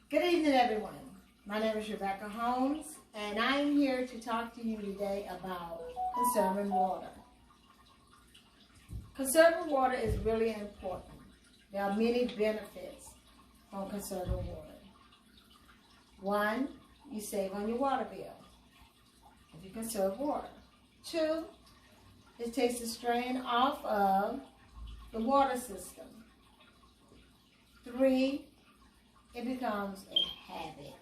Good evening, everyone. My name is Rebecca Holmes, and I am here to talk to you today about conserving water. Conserving water is really important. There are many benefits from conserving water. One, you save on your water bill if you conserve water. Two, it takes the strain off of the water system. Three, it becomes a habit,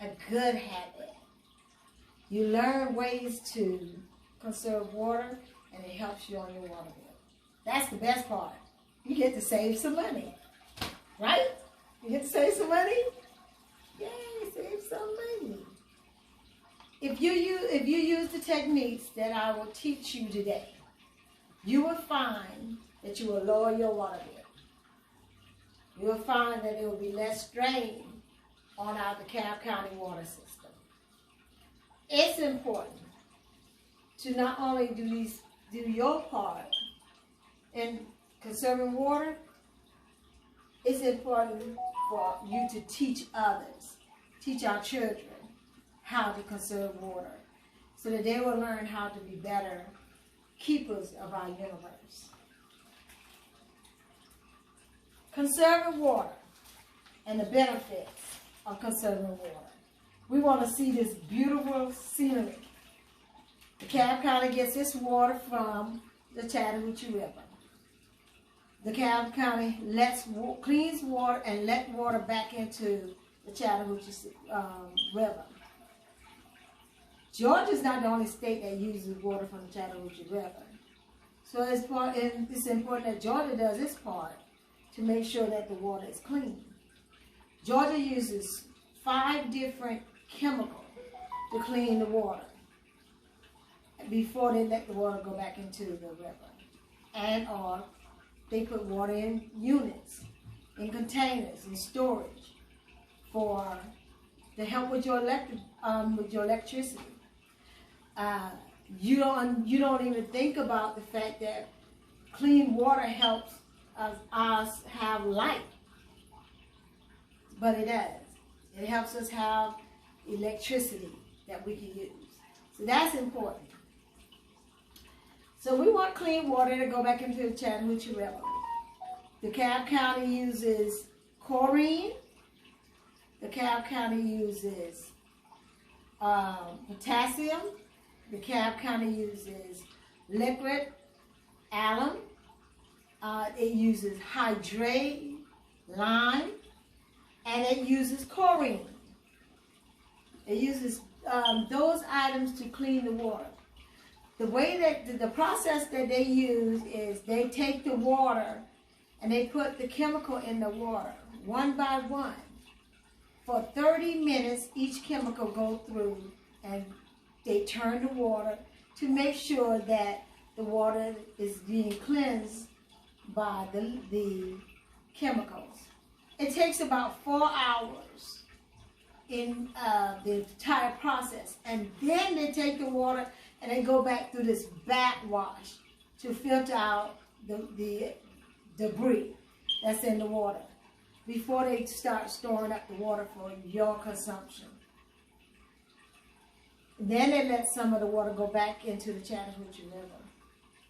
a good habit. You learn ways to conserve water, and it helps you on your water bill. That's the best part. You get to save some money, right? You get to save some money? Yay, save some money. If you use the techniques that I will teach you today, you will find that you will lower your water bill. You will find that there will be less strain on our DeKalb County water system. It's important to not only do your part in conserving water, it's important for you to teach others, teach our children how to conserve water so that they will learn how to be better keepers of our universe. Conserving water and the benefits of conserving water. We want to see this beautiful scenery. DeKalb County gets its water from the Chattahoochee River. DeKalb County cleans water and let water back into the Chattahoochee River. Georgia is not the only state that uses water from the Chattahoochee River. So it's important that Georgia does its part to make sure that the water is clean. Georgia uses 5 different chemicals to clean the water before they let the water go back into the river. Or they put water in units, in containers, in storage to help with your electricity. You don't even think about the fact that clean water helps us have light, but it does. It helps us have electricity that we can use. So that's important. So we want clean water to go back into the Chattahoochee River. DeKalb County uses chlorine. DeKalb County uses potassium. DeKalb County uses liquid alum. It uses hydrate, lime, and it uses chlorine. It uses those items to clean the water. The way that the process that they use is they take the water and they put the chemical in the water one by one. For 30 minutes, each chemical goes through and they turn the water to make sure that the water is being cleansed by the chemicals. It takes about 4 hours in the entire process, and then they take the water and they go back through this backwash to filter out the debris that's in the water before they start storing up the water for your consumption. Then they let some of the water go back into the Chattahoochee River,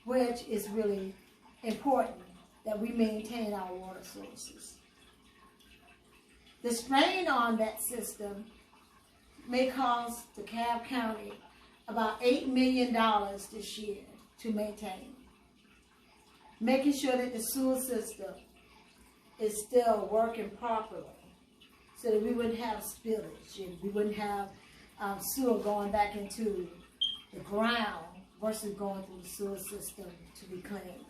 which is really important that we maintain our water sources. The strain on that system may cost DeKalb County about $8 million this year to maintain. Making sure that the sewer system is still working properly so that we wouldn't have spillage and we wouldn't have sewer going back into the ground versus going through the sewer system to be cleansed.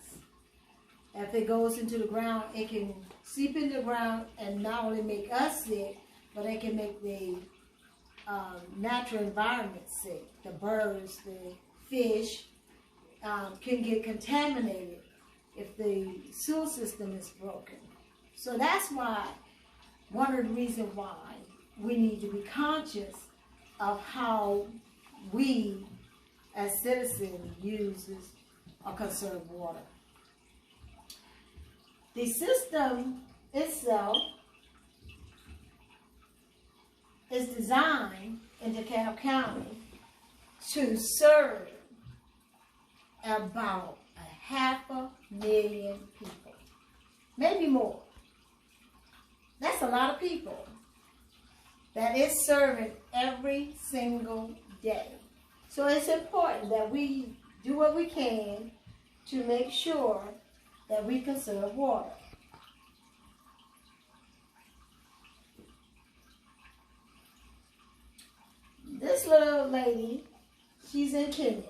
If it goes into the ground, it can seep in the ground and not only make us sick, but it can make the natural environment sick. The birds, the fish can get contaminated if the sewer system is broken. So that's why, one of the reasons why we need to be conscious of how we as citizens use or conserve water. The system itself designed in DeKalb County to serve about 500,000 people, maybe more. That's a lot of people that is serving every single day. So it's important that we do what we can to make sure that we conserve water. This little lady, she's in Kenya.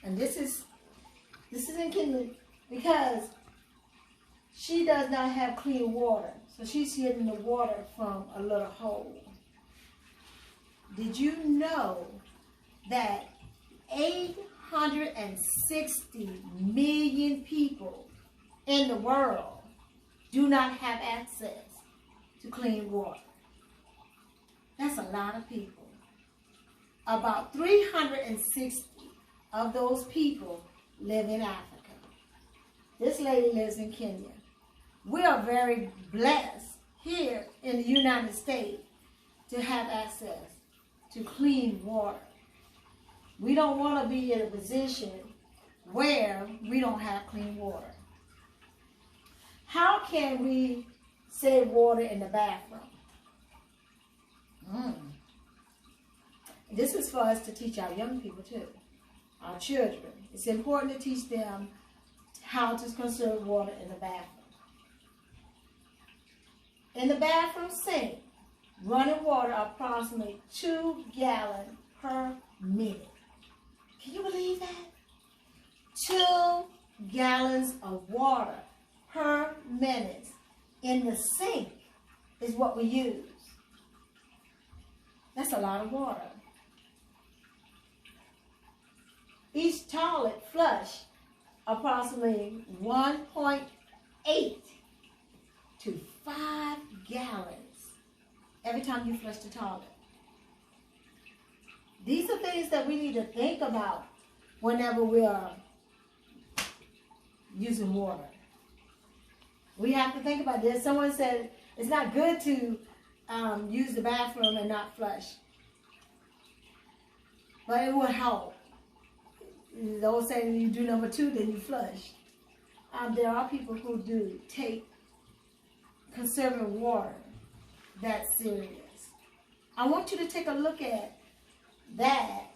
And this is in Kenya because she does not have clean water. So she's getting the water from a little hole. Did you know that 860 million people in the world do not have access to clean water? That's a lot of people. About 360 of those people live in Africa. This lady lives in Kenya. We are very blessed here in the United States to have access to clean water. We don't want to be in a position where we don't have clean water. How can we save water in the bathroom? This is for us to teach our young people too, our children. It's important to teach them how to conserve water in the bathroom. In the bathroom sink, running water approximately 2 gallons per minute. Can you believe that? 2 gallons of water per minute in the sink is what we use. That's a lot of water. Each toilet flush approximately 1.8 to 5 gallons every time you flush the toilet. These are things that we need to think about whenever we are using water. We have to think about this. Someone said it's not good to use the bathroom and not flush, but it will help. Those saying you do number 2, then you flush. There are people who do take conserving water that serious. I want you to take a look at that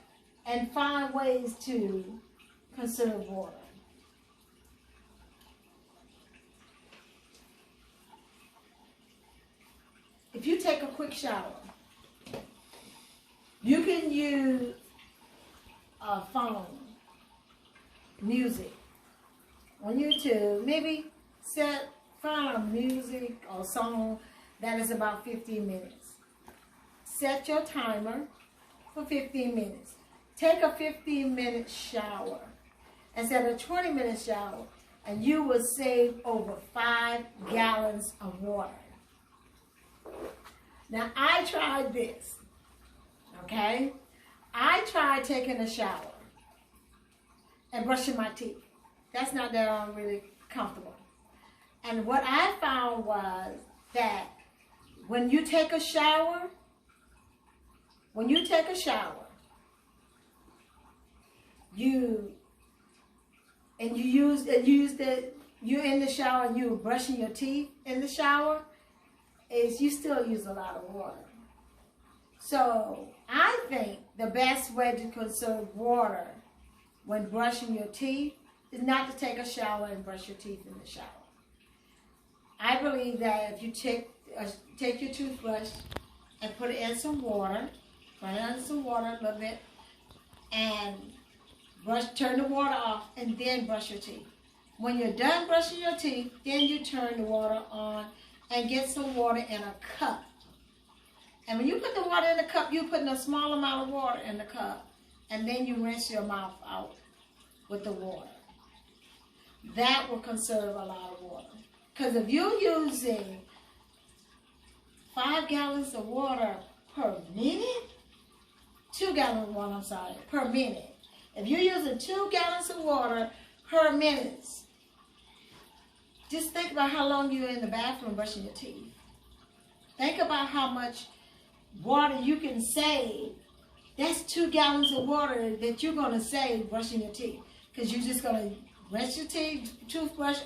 and find ways to conserve water. If you take a quick shower, you can use a phone, music on YouTube. Maybe find a music or song that is about 15 minutes. Set your timer for 15 minutes. Take a 15-minute shower instead of a 20-minute shower, and you will save over 5 gallons of water. Now, I tried this, okay? I tried taking a shower and brushing my teeth. That's not that I'm really comfortable. And what I found was that when you take a shower, you're in the shower and you're brushing your teeth in the shower, you still use a lot of water. So I think the best way to conserve water when brushing your teeth is not to take a shower and brush your teeth in the shower. I believe that if you take your toothbrush and put it in some water, run it under some water a little bit, and turn the water off, and then brush your teeth. When you're done brushing your teeth, then you turn the water on and get some water in a cup. And when you put the water in the cup, you're putting a small amount of water in the cup, and then you rinse your mouth out with the water. That will conserve a lot of water. Because if you're using 5 gallons of water per minute, 2 gallons of water, I'm sorry, per minute. If you're using 2 gallons of water per minute, just think about how long you're in the bathroom brushing your teeth. Think about how much water you can save. That's 2 gallons of water that you're going to save brushing your teeth. Because you're just going to rinse your toothbrush,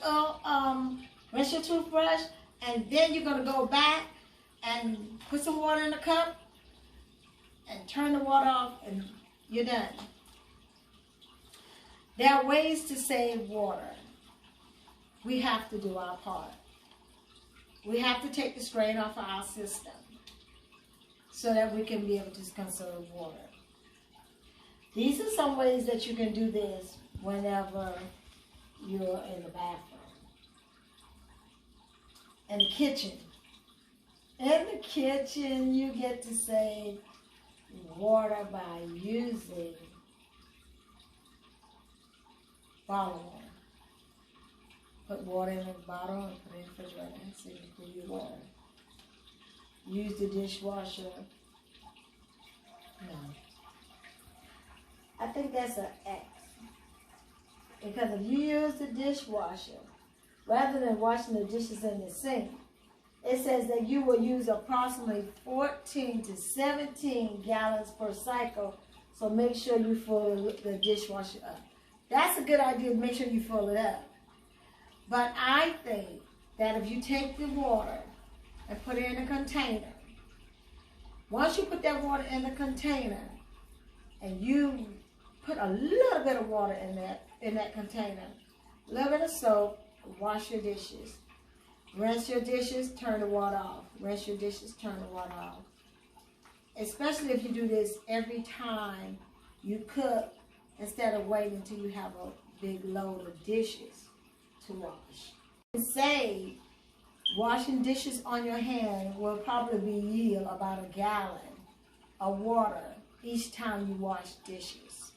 rinse your toothbrush, and then you're going to go back and put some water in a cup and turn the water off, and you're done. There are ways to save water. We have to do our part. We have to take the strain off of our system so that we can be able to conserve water. These are some ways that you can do this whenever you're in the bathroom. In the kitchen. In the kitchen, you get to save water by using bottled water. Put water in a bottle and put it in the refrigerator so you can cool your water. Use the dishwasher. No. I think that's an X. Because if you use the dishwasher, rather than washing the dishes in the sink, it says that you will use approximately 14 to 17 gallons per cycle. So make sure you fill the dishwasher up. That's a good idea, make sure you fill it up. But I think that if you take the water and put it in a container, once you put that water in the container and you put a little bit of water in that container, a little bit of soap, wash your dishes. Rinse your dishes, turn the water off. Rinse your dishes, turn the water off. Especially if you do this every time you cook, instead of waiting until you have a big load of dishes to wash. Say, washing dishes on your hand will probably yield about a gallon of water each time you wash dishes.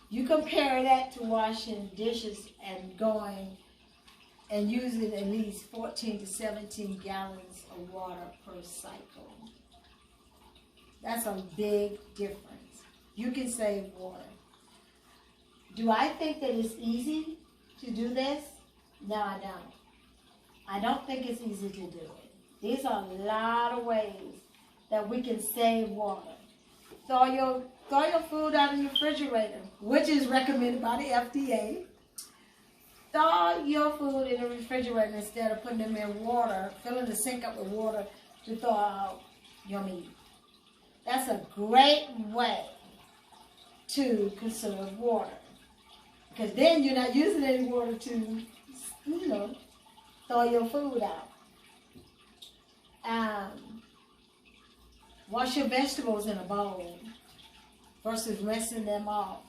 You compare that to washing dishes and going and using at least 14 to 17 gallons of water per cycle. That's a big difference. You can save water. Do I think that it's easy to do this? No, I don't. I don't think it's easy to do it. These are a lot of ways that we can save water. Throw your food out in the refrigerator, which is recommended by the FDA. Thaw your food in the refrigerator instead of putting them in water, filling the sink up with water to thaw out your meat. That's a great way to conserve water. Because then you're not using any water to, thaw your food out. Wash your vegetables in a bowl versus rinsing them off.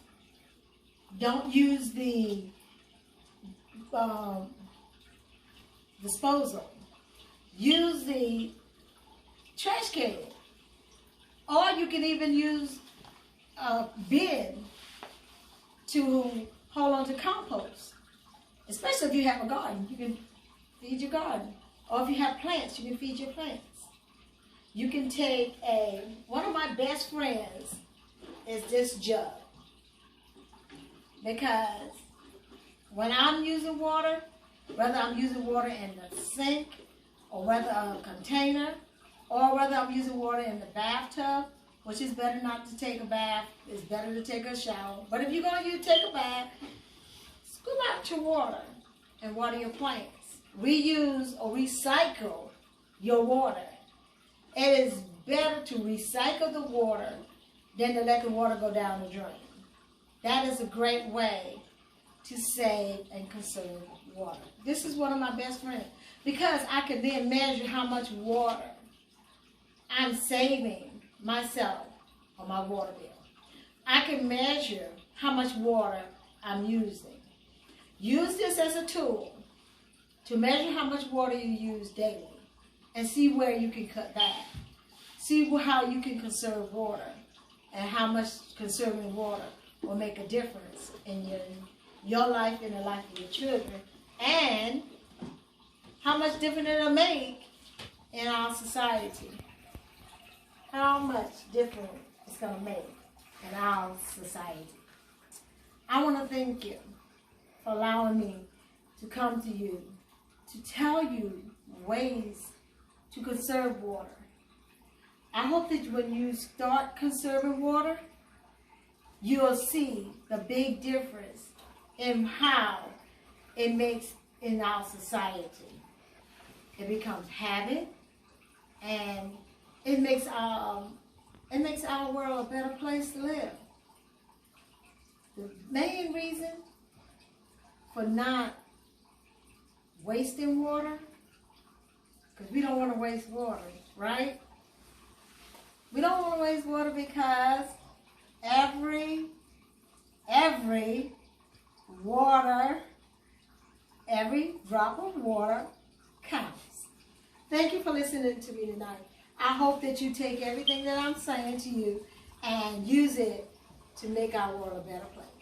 Don't use the disposal. Use the trash can. Or you can even use a bin to hold on to compost. Especially if you have a garden, you can feed your garden. Or if you have plants, you can feed your plants. You can take one of my best friends is this jug. Because when I'm using water, whether I'm using water in the sink, or whether a container, or whether I'm using water in the bathtub, which is better not to take a bath, it's better to take a shower. But if you're going to take a bath, scoop out your water and water your plants. Reuse or recycle your water. It is better to recycle the water than to let the water go down the drain. That is a great way to save and conserve water. This is one of my best friends because I can then measure how much water I'm saving myself on my water bill. I can measure how much water I'm using. Use this as a tool to measure how much water you use daily and see where you can cut back. See how you can conserve water and how much conserving water will make a difference in your life and the life of your children, and how much difference it'll make in our society. How much difference it's going to make in our society. I want to thank you for allowing me to come to you to tell you ways to conserve water. I hope that when you start conserving water, you'll see the big difference in how it makes in our society. It becomes habit, and it makes our world a better place to live. The main reason for not wasting water, because we don't want to waste water, right? We don't want to waste water because every drop of water counts. Thank you for listening to me tonight. I hope that you take everything that I'm saying to you and use it to make our world a better place.